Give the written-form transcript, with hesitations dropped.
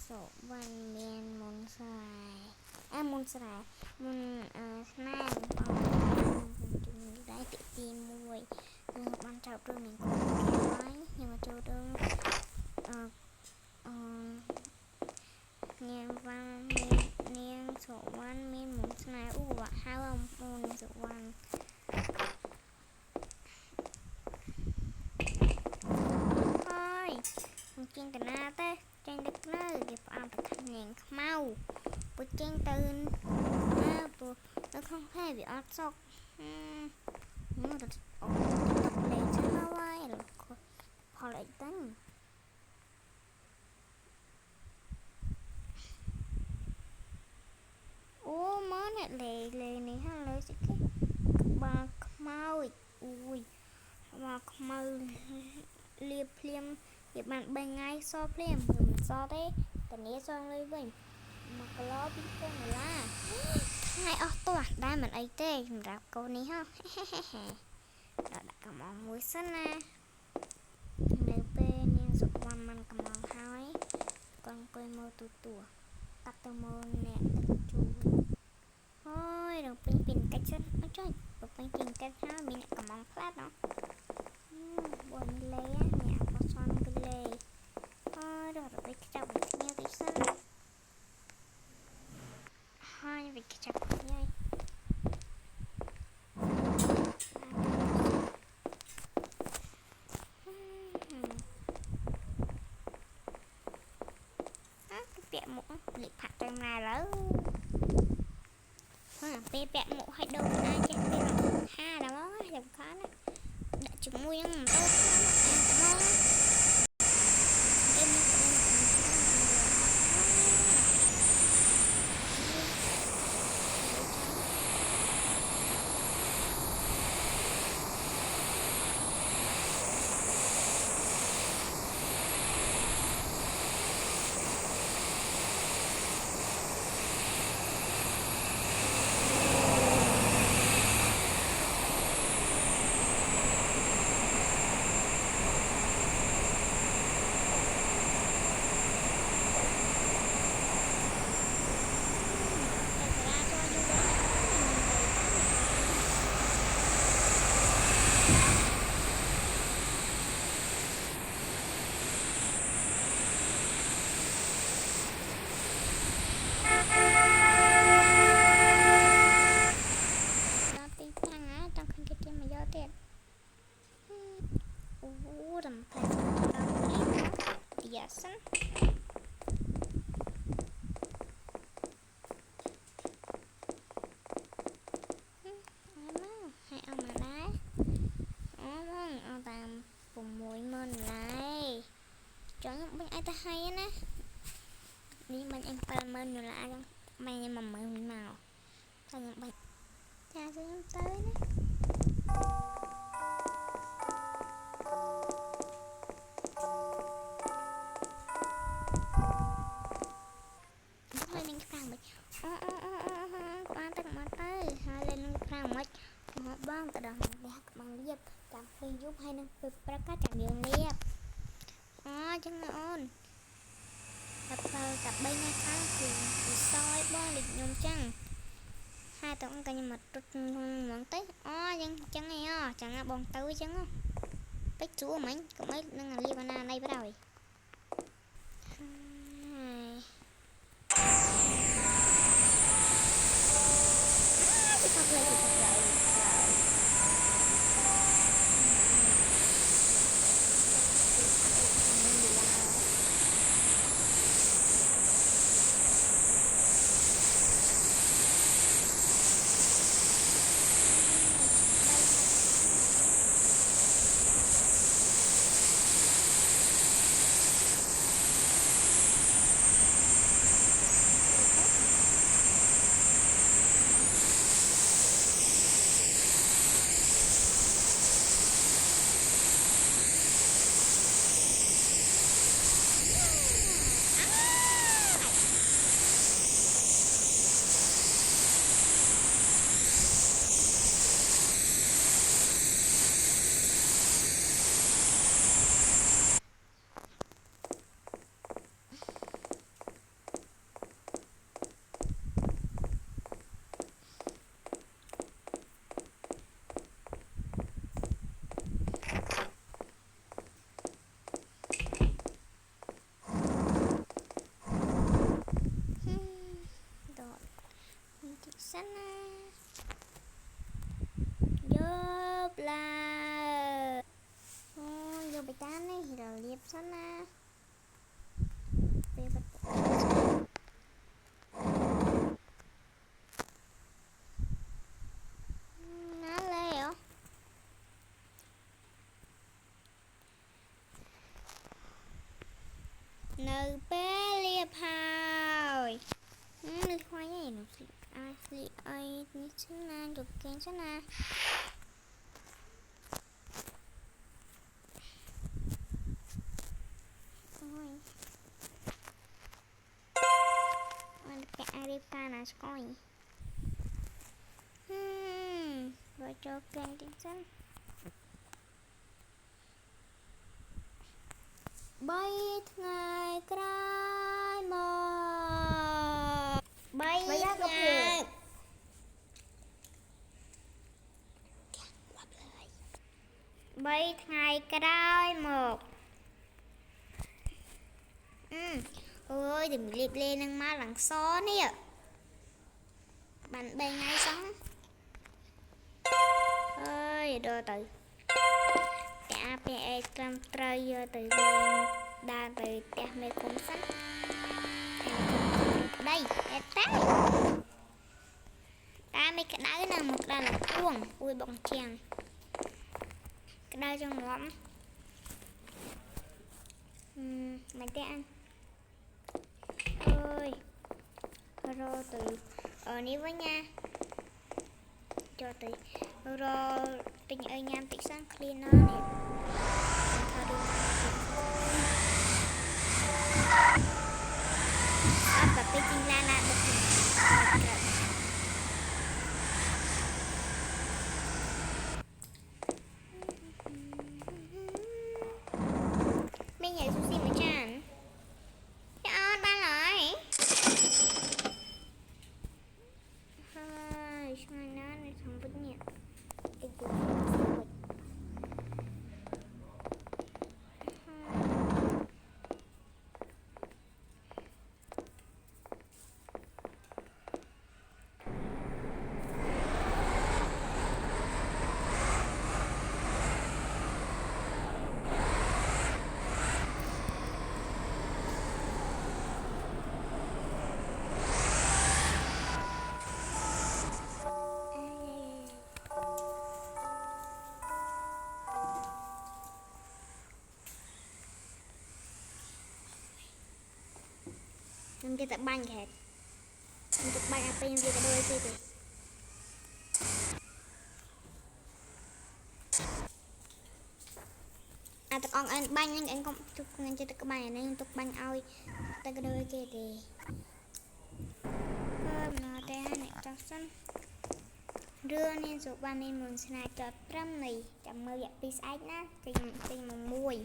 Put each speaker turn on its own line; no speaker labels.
សុវណ្ណមានមុនស្រែមុនស្រែមុនស្នេហ៍បងជំនួយដៃទី1យើងបានចោទរឿងនាងគូហើយយើងមកចូលរឿងនាងវ៉ាន់នាងសុវណ្ណមានមុនស្នេហ៍ហៅអំពូនសុវណ្ណហើយមិនជាងកណាទេចេញដឹកនៅគេផ្អើលប្រធាននាងខ្មៅពុជចេញទៅព្រោះនៅក្នុងផ្ទះវាអត់សុខទៅលេងទៅហើយផលអីទៅអូមកអ្នកលេងនេះហើយលើសិគេបាខ្មោចអូយបាខ្មៅលាភ្លាមវាបាន3ថ្ងៃសភ្លាមមិនសទេតានីសងលុយវិញ1គីឡូ$2000ថ្ងៃអស់ទាស់ដែលមិនអីទេសម្រាប់កូននេះហ៎ដល់ដាក់កំងមួយសិនណានៅពេលនាងសុវណ្ណមិនកំងហើយក៏អង្គុយមើលទូកាត់ទៅមើលអ្នកទឹកជួហើយរងពេញពីកាច់សិនអត់ចុចពេញពីកាច់ហើយមានអ្នកកំងផ្លាត់ណោះបងលេអ្នកបោះសនពីលេហើយដល់ទៅចាប់គ្នាតិចសិនហើយវាចាប់គ្នាពាក់មុខលេខផាក់ទៅណាឡើយពេលពាក់មុខឲ្យដូរណាចេះពេល5ដល់មកចាំខានដាក់ជាមួយនឹងម៉ូតូមករំខានយ៉ាសិនឲ្យអមដែរអតាម$60000ឡើយចង់បាញ់ឲ្យទៅហើយណានេះបាញ់អញ$70000ចឹងបាញ់10000មកតែខ្ញុំបាញ់ចាខ្ញុំទៅណាបានទឹកមកទៅហើយលេងនឹងខ្លាំងមិនមកបងទៅដល់ផ្ទះក្បងលៀបចាំពេលយប់ហើយនឹងពេលព្រឹកចាំយើងលៀបចឹងណាអូនតែប្រើតែ3ថ្ងៃខាងគឺសោយបងលេងខ្ញុំចឹងហើយតើអង្គខ្ញុំមកទុតហ្មងទៅចឹងឯងចឹងបងទៅចឹងពេកជួមិញកុំឲ្យនឹងលៀបណាណៃប្រហើយ សិនណាពេលបាត់ណាលេអូនៅពេលលាបហើយនេះខ្វាយឯងនោះស្លីអាចស្លីអីនេះសិនណាយកគេងសិនណាពាក់អារៀបការណាស្គយបើចូលគេងតិចសិន3ថ្ងៃក្រោយមក3ថ្ងៃថ្ងៃក្រោយមកôi đừng liệp lên nâng má lặng xó nè bạn bên ngay sống ơi đồ từ cả bé trăm trời giờ từ bên đa từ cả mẹ cũng sách đây bé tát ta mấy cái đáy là một đà là cuồng ui bọng chèn cái đây trong lắm mày té ăn ơi rồi từ ở ní với nha cho từ rồi tình ơi nham tích sang clean nó nè apa pecing lala mấy nhà sushi mà chan cho ba lại hai nó này không biết nhỉ kita banh hết untuk banh apa yang kita doa itu atau con banh anh không chụp ngăn cho cái bài này untuk banh oi ta cái đôi kia thì nó té này cho sân đưa nên số ban nên muốn snack cho trăm này chậm mơ dẹp piece ách nát thì mùi